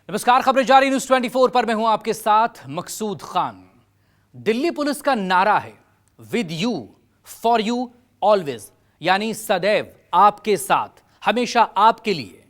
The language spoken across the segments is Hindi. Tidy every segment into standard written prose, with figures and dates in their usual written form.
नमस्कार, खबरें जारी न्यूज 24 पर मैं हूं आपके साथ मकसूद खान। दिल्ली पुलिस का नारा है with you, for you, always, यानी सदैव आपके साथ, हमेशा आपके लिए।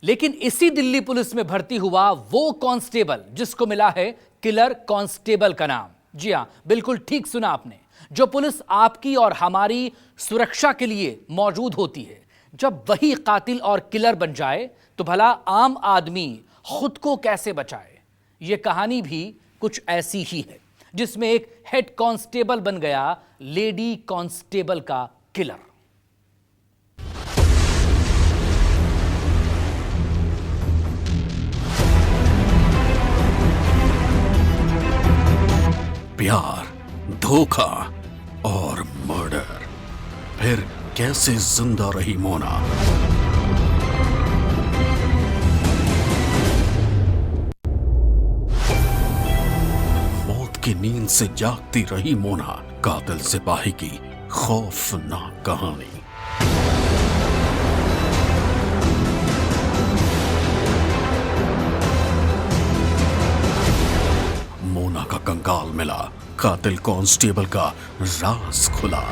लेकिन इसी दिल्ली पुलिस में भर्ती हुआ वो कांस्टेबल जिसको मिला है किलर कांस्टेबल का नाम। जी हां, बिल्कुल ठीक सुना आपने। जो पुलिस आपकी और हमारी सुरक्षा के लिए मौजूद होती है, जब वही कातिल और किलर बन जाए तो भला आम आदमी खुद को कैसे बचाए। यह कहानी भी कुछ ऐसी ही है, जिसमें एक हेड कांस्टेबल बन गया लेडी कांस्टेबल का किलर। प्यार, धोखा और मर्डर, फिर कैसे जिंदा रही मोना। मौत की नींद से जागती रही मोना, कातिल सिपाही की खौफनाक कहानी। मोना का कंकाल मिला, कातिल कांस्टेबल का राज खुला।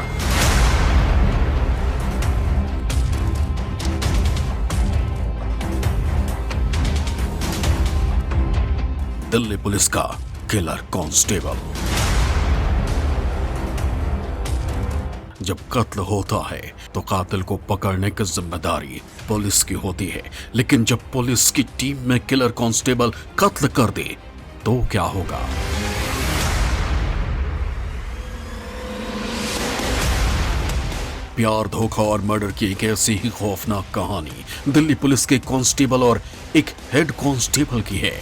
दिल्ली पुलिस का किलर कांस्टेबल। जब कत्ल होता है तो कातिल को पकड़ने की जिम्मेदारी पुलिस की होती है, लेकिन जब पुलिस की टीम में किलर कांस्टेबल कत्ल कर दे तो क्या होगा। प्यार, धोखा और मर्डर की एक ऐसी ही खौफनाक कहानी दिल्ली पुलिस के कांस्टेबल और एक हेड कांस्टेबल की है।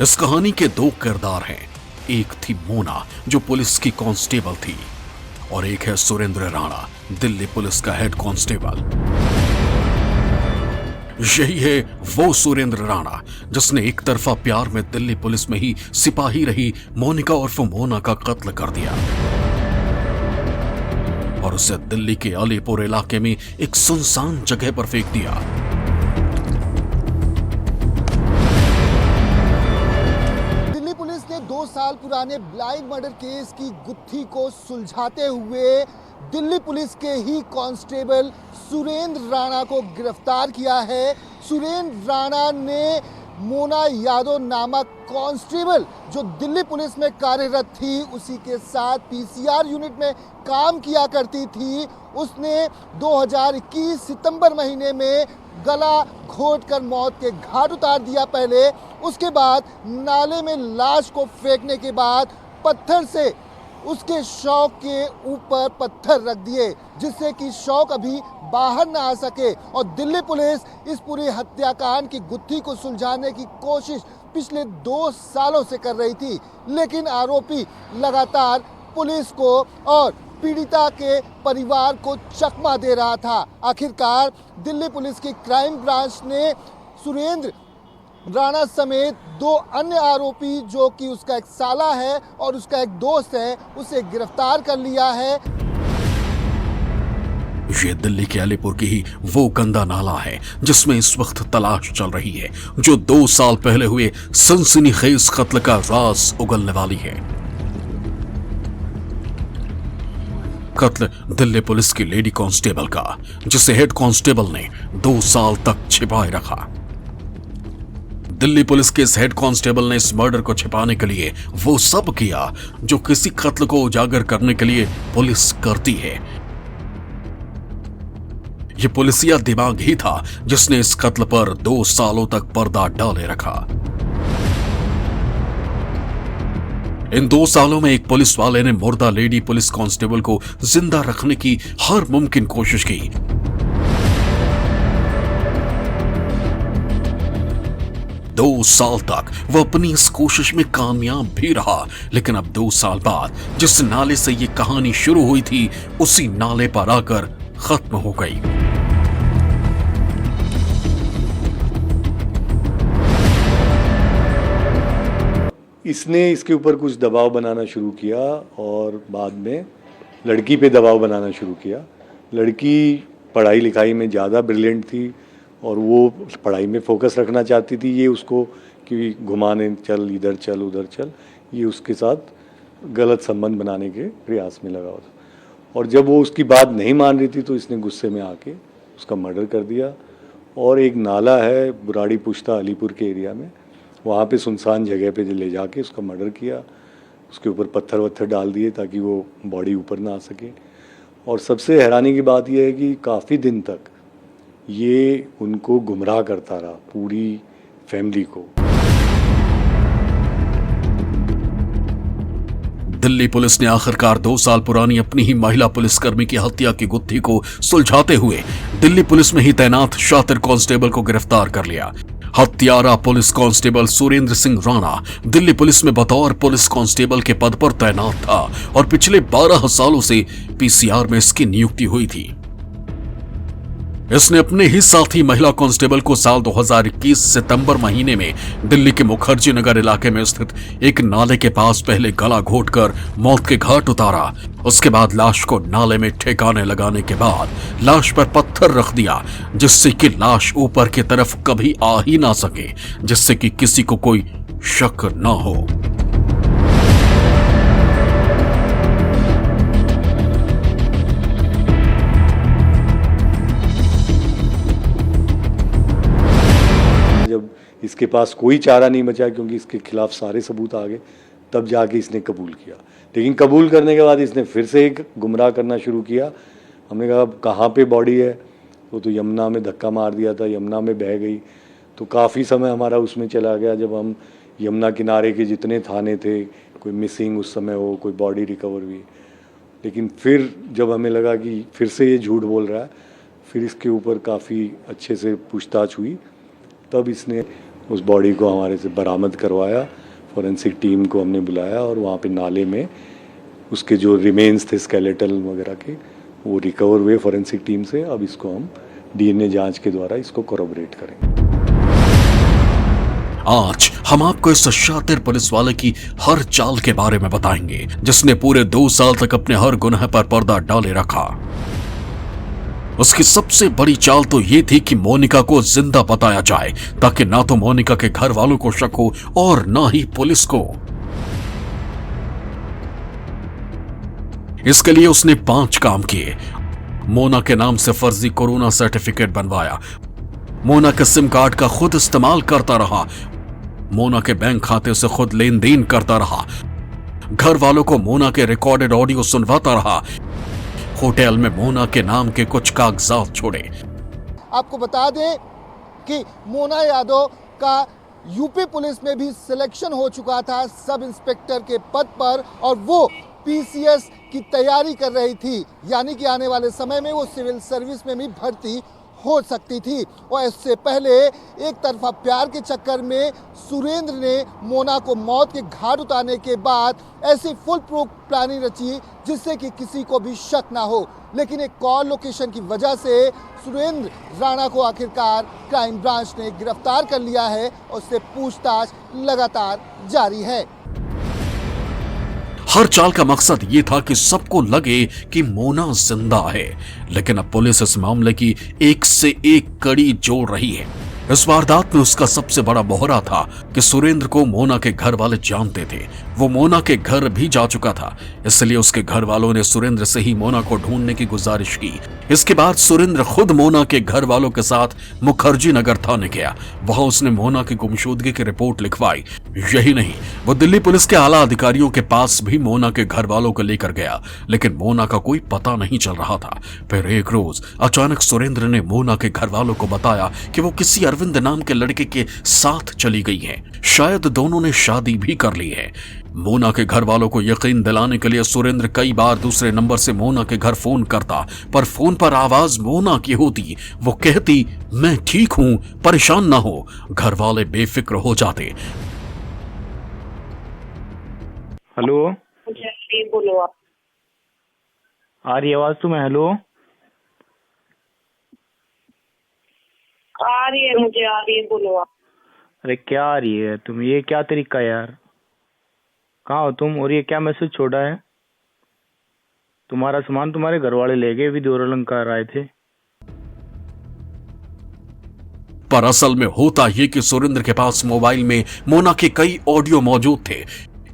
इस कहानी के दो किरदार हैं। एक थी मोना जो पुलिस की कांस्टेबल थी, और एक है सुरेंद्र राणा, दिल्ली पुलिस का हेड कांस्टेबल। यही है वो सुरेंद्र राणा जिसने एक तरफा प्यार में दिल्ली पुलिस में ही सिपाही रही मोनिका उर्फ मोना का कत्ल कर दिया और उसे दिल्ली के अलीपुर इलाके में एक सुनसान जगह पर फेंक दिया। दिल्ली पुलिस ने 2 साल पुराने ब्लाइंड मर्डर केस की गुत्थी को सुलझाते हुए दिल्ली पुलिस के ही कांस्टेबल सुरेंद्र राणा को गिरफ्तार किया है। सुरेंद्र राणा ने मोना यादव नामक कांस्टेबल जो दिल्ली पुलिस में कार्यरत थी, उसी के साथ पीसीआर यूनिट में काम किया करती थी, उसने 2021 सितंबर महीने में गला घोंटकर मौत के घाट उतार दिया पहले। उसके बाद नाले में लाश को फेंकने के बाद पत्थर से उसके शव के ऊपर पत्थर रख दिए, जिससे कि शव कभी बाहर ना आ सके। और दिल्ली पुलिस इस पूरी हत्याकांड की गुत्थी को सुलझाने की कोशिश पिछले 2 सालों से कर रही थी, लेकिन आरोपी लगातार पुलिस को और पीड़िता के परिवार को चकमा दे रहा था। आखिरकार दिल्ली पुलिस की क्राइम ब्रांच ने सुरेंद्र राणा समेत 2 अन्य आरोपी, जो कि उसका एक साला है और उसका एक दोस्त है, उसे गिरफ्तार कर लिया है। ये दिल्ली के अलीपुर की ही वो गंदा नाला है जिसमें इस वक्त तलाश चल रही है, जो 2 साल पहले हुए सनसनीखेज कत्ल का राज उगलने वाली है। कत्ल दिल्ली पुलिस की लेडी कांस्टेबल का, जिसे हेड कांस्टेबल ने 2 साल तक छिपाए रखा। दिल्ली पुलिस के इस हेड कांस्टेबल ने इस मर्डर को छिपाने के लिए वो सब किया जो किसी कत्ल को उजागर करने के लिए पुलिस करती है। ये पुलिसिया दिमाग ही था जिसने इस कत्ल पर 2 सालों तक पर्दा डाले रखा। इन 2 सालों में एक पुलिस वाले ने मुर्दा लेडी पुलिस कांस्टेबल को जिंदा रखने की हर मुमकिन कोशिश की। 2 साल तक वो अपनी इस कोशिश में कामयाब भी रहा, लेकिन अब 2 साल बाद जिस नाले से ये कहानी शुरू हुई थी, उसी नाले पर आकर खत्म हो गई। इसने इसके ऊपर कुछ दबाव बनाना शुरू किया और बाद में लड़की पे दबाव बनाना शुरू किया। लड़की पढ़ाई लिखाई में ज़्यादा ब्रिलियंट थी और वो पढ़ाई में फोकस रखना चाहती थी। ये उसको कि घुमाने चल, इधर चल, उधर चल, ये उसके साथ गलत संबंध बनाने के प्रयास में लगा हुआ था। और जब वो उसकी बात नहीं मान रही थी तो इसने गुस्से में आके उसका मर्डर कर दिया। और एक नाला है बुराड़ी पुश्ता अलीपुर के एरिया में, वहाँ पे सुनसान जगह पे ले जाके उसका मर्डर किया। उसके ऊपर पत्थर वत्थर डाल दिए ताकि वो बॉडी ऊपर ना आ सके। और सबसे हैरानी की बात यह है कि काफ़ी दिन तक ये उनको गुमराह करता रहा, पूरी फैमिली को। दिल्ली पुलिस ने आखिरकार 2 साल पुरानी अपनी ही महिला पुलिसकर्मी की हत्या की गुत्थी को सुलझाते हुए दिल्ली पुलिस में ही तैनात शातिर कांस्टेबल को गिरफ्तार कर लिया। हत्यारा police constable Surendra Singh Rana Delhi police में बतौर पुलिस कांस्टेबल के पद पर तैनात था और पिछले 12 सालों से पीसीआर में इसकी नियुक्ति हुई थी। इसने अपने ही साथी महिला कांस्टेबल को साल 2021 सितंबर महीने में दिल्ली के मुखर्जी नगर इलाके में स्थित एक नाले के पास पहले गला घोंटकर मौत के घाट उतारा। उसके बाद लाश को नाले में ठिकाने लगाने के बाद लाश पर पत्थर रख दिया, जिससे कि लाश ऊपर की तरफ कभी आ ही ना सके, जिससे कि किसी को कोई शक न हो। जब इसके पास कोई चारा नहीं बचा क्योंकि इसके खिलाफ सारे सबूत आ गए, तब जाके इसने कबूल किया। लेकिन कबूल करने के बाद इसने फिर से एक गुमराह करना शुरू किया। हमने कहा कहाँ पे बॉडी है, वो तो यमुना में धक्का मार दिया था, यमुना में बह गई। तो काफ़ी समय हमारा उसमें चला गया जब हम यमुना किनारे के जितने थाने थे, कोई मिसिंग उस समय हो, कोई बॉडी रिकवर हुई। लेकिन फिर जब हमें लगा कि फिर से ये झूठ बोल रहा है, फिर इसके ऊपर काफ़ी अच्छे से पूछताछ हुई, तब इसने उस बॉडी को हमारे से बरामद करवाया। फॉरेंसिक टीम को हमने बुलाया और वहाँ पे नाले में उसके जो रिमेन्स थे स्केलेटल वगैरह के, वो रिकवर हुए फॉरेंसिक टीम से। अब इसको हम डीएनए जांच के द्वारा इसको कोरॉबरेट करेंगे। आज हम आपको इस शातिर पुलिस वाले की हर चाल के बारे में बताएंगे, जिसने पूरे 2 साल तक अपने हर गुनाह पर पर्दा डाले रखा। उसकी सबसे बड़ी चाल तो ये थी कि मोनिका को जिंदा बताया जाए, ताकि ना तो मोनिका के घर वालों को शक हो और ना ही पुलिस को। इसके लिए उसने 5 काम किए। मोना के नाम से फर्जी कोरोना सर्टिफिकेट बनवाया, मोना के सिम कार्ड का खुद इस्तेमाल करता रहा, मोना के बैंक खाते से खुद लेन देन करता रहा, घर वालों को मोना के रिकॉर्डेड ऑडियो सुनवाता रहा, होटल में मोना के नाम के कुछ कागजात छोड़े। आपको बता दें कि मोना यादव का यूपी पुलिस में भी सिलेक्शन हो चुका था सब इंस्पेक्टर के पद पर, और वो पीसीएस की तैयारी कर रही थी, यानी कि आने वाले समय में वो सिविल सर्विस में भी भर्ती हो सकती थी। और इससे पहले एक तरफा प्यार के चक्कर में सुरेंद्र ने मोना को मौत के घाट उतारने के बाद ऐसी फुल प्रूफ प्लानिंग रची जिससे कि किसी को भी शक ना हो। लेकिन एक कॉल लोकेशन की वजह से सुरेंद्र राणा को आखिरकार क्राइम ब्रांच ने गिरफ्तार कर लिया है और उससे पूछताछ लगातार जारी है। हर चाल का मकसद ये था कि सबको लगे कि मोना जिंदा है, लेकिन अब पुलिस इस मामले की एक से एक कड़ी जोड़ रही है। इस वारदात में उसका सबसे बड़ा मोहरा था कि सुरेंद्र को मोना के घर वाले जानते थे। वो मोना के घर भी जा चुका था, इसलिए उसके घर वालों ने सुरेंद्र से ही मोना को ढूंढने की गुजारिश की। इसके बाद सुरेंद्र खुद मोना के घर वालों के साथ मुखर्जी नगर थाने गया। वहां उसने मोना की गुमशुदगी की रिपोर्ट लिखवाई। यही नहीं, वो दिल्ली पुलिस के आला अधिकारियों के पास भी मोना के घर वालों को लेकर गया, लेकिन मोना का कोई पता नहीं चल रहा था। फिर एक रोज अचानक सुरेंद्र ने मोना के घर वालों को बताया कि वो किसी अरविंद नाम के लड़के के साथ चली गई है, शायद दोनों ने शादी भी कर ली है। मोना के घर वालों को यकीन दिलाने के लिए सुरेंद्र कई बार दूसरे नंबर से मोना के घर फोन करता, पर फोन पर आवाज मोना की होती। वो कहती, मैं ठीक हूं, परेशान ना हो। घर वाले बेफिक्र हो जाते। हेलो, बोलो आप। आ रही आवाज तुम्हें? हेलो, आ रही है, मुझे आ रही है, बोलो आप। अरे क्या आ रही है तुम? ये क्या तरीका है यार? कहाँ हो तुम? और ये क्या मैसेज छोड़ा है? तुम्हारा सामान तुम्हारे घर वाले ले गए, विधि और अलंकार आए थे। पर असल में होता ये कि सुरेंद्र के पास मोबाइल में मोना के कई ऑडियो मौजूद थे।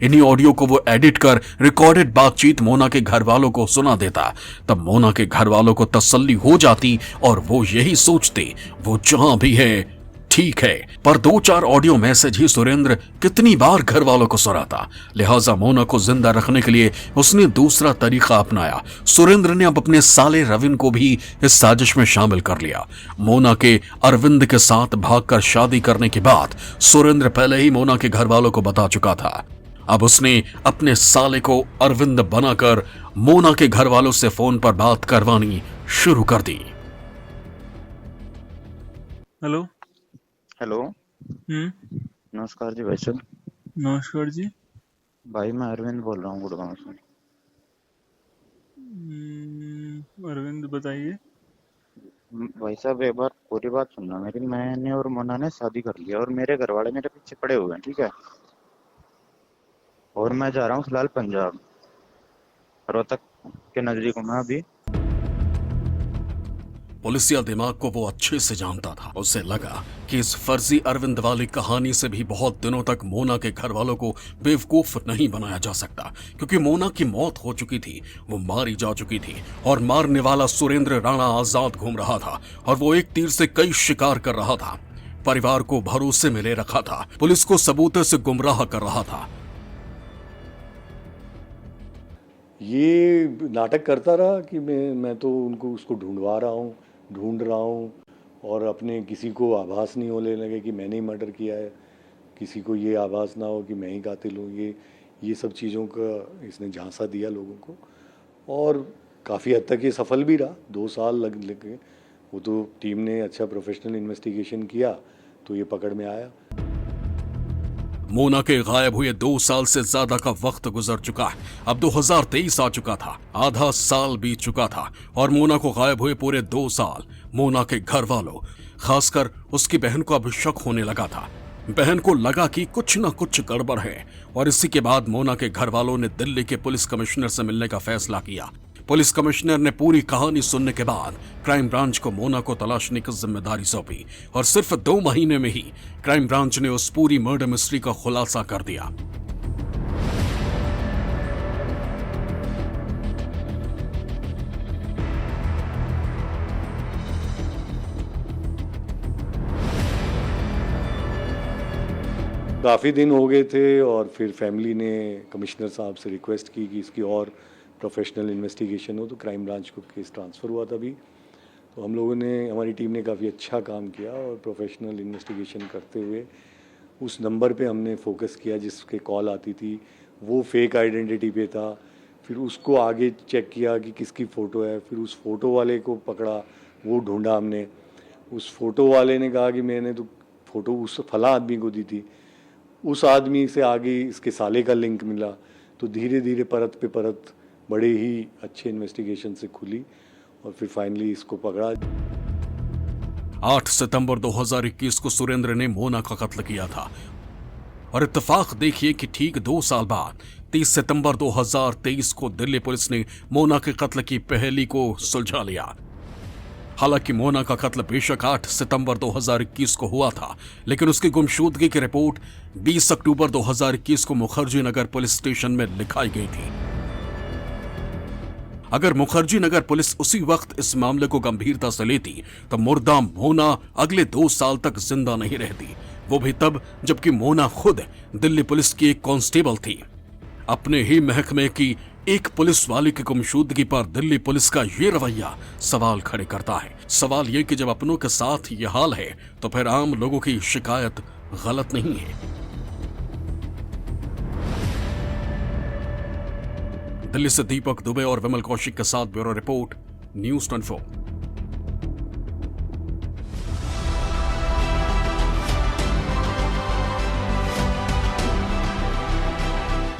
इन्हीं ऑडियो को वो एडिट कर रिकॉर्डेड बातचीत मोना के घर वालों को सुना देता। तब मोना के घर वालों को तसल्ली हो जाती और वो यही सोचते वो जहां भी है ठीक है। पर 2-4 ऑडियो मैसेज ही सुरेंद्र कितनी बार घर वालों को सुनाता। लिहाजा मोना को जिंदा रखने के लिए उसने दूसरा तरीका अपनाया। सुरेंद्र ने अब अपने साले रविंद्र को भी इस साजिश में शामिल कर लिया। मोना के अरविंद के साथ भागकर शादी करने के बाद सुरेंद्र पहले ही मोना के घर वालों को बता चुका था। अब उसने अपने साले को अरविंद बनाकर मोना के घर वालों से फोन पर बात करवानी शुरू कर दी। हेलो। हेलो, नमस्कार जी भाई साहब। नमस्कार जी। भाई मैं अरविंद बोल रहा हूँ गुड़गांव से। अरविंद बताइए। भाई साहब एक बार पूरी बात सुनना मेरी। मैंने और मोना ने शादी कर लिया और मेरे घर वाले मेरे पीछे पड़े हुए हैं, ठीक है। और मैं जा रहा हूँ फिलहाल पंजाब, रोहतक के नजदीक हूँ मैं अभी। पुलिसिया दिमाग को वो अच्छे से जानता था। उसे लगा कि इस फर्जी अरविंद वाली कहानी से भी बहुत दिनों तक मोना के घर वालों को बेवकूफ नहीं बनाया जा सकता, क्योंकि मोना की मौत हो चुकी थी, वो मारी जा चुकी थी और मारने वाला सुरेंद्र राणा आजाद घूम रहा था और वो एक तीर से कई शिकार कर रहा था। परिवार को भरोसे में ले रखा था, पुलिस को सबूतों से गुमराह कर रहा था। ये नाटक करता रहा कि मैं तो उसको ढूंढ रहा हूँ और अपने किसी को आभास नहीं होने लगे कि मैंने ही मर्डर किया है, किसी को ये आभास ना हो कि मैं ही कातिल हूँ। ये सब चीज़ों का इसने झांसा दिया लोगों को और काफ़ी हद तक ये सफल भी रहा। 2 साल लगे। वो तो टीम ने अच्छा प्रोफेशनल इन्वेस्टिगेशन किया तो ये पकड़ में आया। मोना के गायब हुए 2 साल से ज्यादा का वक्त गुजर चुका है। अब 2023 आ चुका था, आधा साल बीत चुका था और मोना को गायब हुए पूरे 2 साल मोना के घर वालों, खासकर उसकी बहन को अब शक होने लगा था। बहन को लगा कि कुछ न कुछ गड़बड़ है और इसी के बाद मोना के घर वालों ने दिल्ली के पुलिस कमिश्नर से मिलने का फैसला किया। पुलिस कमिश्नर ने पूरी कहानी सुनने के बाद क्राइम ब्रांच को मोना को तलाशने की जिम्मेदारी सौंपी और सिर्फ 2 महीने में ही क्राइम ब्रांच ने उस पूरी मर्डर मिस्ट्री का खुलासा कर दिया। काफ़ी दिन हो गए थे और फिर फैमिली ने कमिश्नर साहब से रिक्वेस्ट की कि इसकी और प्रोफेशनल इन्वेस्टिगेशन हो, तो क्राइम ब्रांच को केस ट्रांसफ़र हुआ तभी। तो हम लोगों ने, हमारी टीम ने काफ़ी अच्छा काम किया और प्रोफेशनल इन्वेस्टिगेशन करते हुए उस नंबर पे हमने फोकस किया जिसके कॉल आती थी। वो फेक आइडेंटिटी पे था। फिर उसको आगे चेक किया कि किसकी फ़ोटो है। फिर उस फ़ोटो वाले को पकड़ा, वो ढूंढा हमने। उस फ़ोटो वाले ने कहा कि मैंने तो फ़ोटो उस फला आदमी को दी थी। उस आदमी से आगे इसके साले का लिंक मिला। तो धीरे धीरे परत पे परत बड़े ही अच्छे इन्वेस्टिगेशन से खुली और फिर फाइनली इसको पकड़ा। 8 सितंबर 2021 को सुरेंद्र ने मोना का कत्ल किया था और इत्तेफाक देखिए कि ठीक 2 साल बाद 30 सितंबर 2023 को दिल्ली पुलिस ने मोना के कत्ल की पहेली को सुलझा लिया। हालांकि मोना का कत्ल बेशक 8 सितंबर 2021 को हुआ था, लेकिन उसकी गुमशुदगी की रिपोर्ट 20 अक्टूबर 2021 को मुखर्जी नगर पुलिस स्टेशन में लिखाई गई थी। अगर मुखर्जी नगर पुलिस उसी वक्त इस मामले को गंभीरता से लेती तो मुर्दा मोना अगले 2 साल तक जिंदा नहीं रहती, वो भी तब जबकि मोना खुद दिल्ली पुलिस की एक कांस्टेबल थी। अपने ही महकमे की एक पुलिस वाले की गुमशुदगी पर दिल्ली पुलिस का ये रवैया सवाल खड़े करता है। सवाल ये कि जब अपनों के साथ ये हाल है तो फिर आम लोगों की शिकायत गलत नहीं है। दिल्ली से दीपक दुबे और विमल कौशिक के साथ ब्यूरो रिपोर्ट, न्यूज़ 24।